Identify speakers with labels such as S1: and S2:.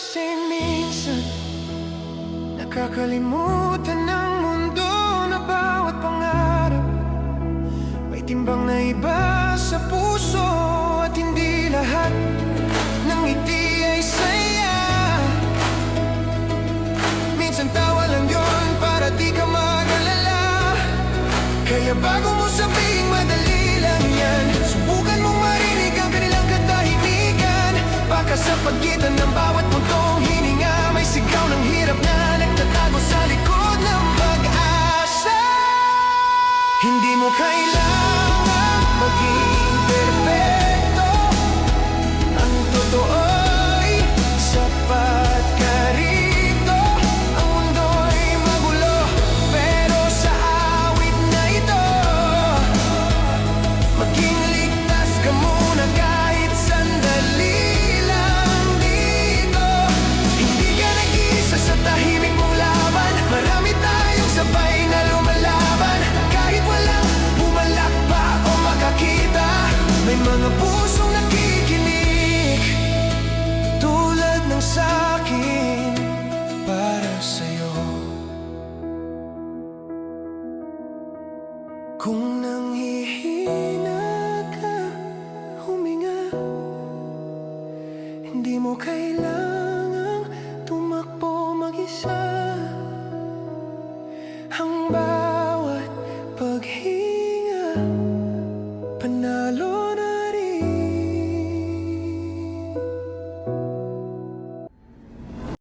S1: Kasi minsan nakakalimutan ng mundo na bawat pangarap may timbang na iba sa puso. At hindi lahat ng ngiti ay saya. Minsan tawa lang yun para di ka mag-alala. Kaya bago mo sabihing madali lang yan, subukan mong marinig ang kanilang katahimikan. Baka sa pagitan ng bawat puntong hininga may sigaw ng hirap na nagtatago sa likod ng pag-asa. Hindi mo kailangan maging perfecto. Ang totoo'y sapat ka rito. Ang mundo'y magulo, pero sa awit na ito maging ligtas ka muna kahit sandali lang dito. Hindi ka nag-isa sa tahimik mong laban. Marami tayong sabay na lumalaban. Kahit walang pumalakpak o makakita, may mga pusong nakikinig tulad ng sa'kin para sa'yo. Kung nanghihina ka, huminga. Hindi mo kailangang tumakbo mag-isa. Ang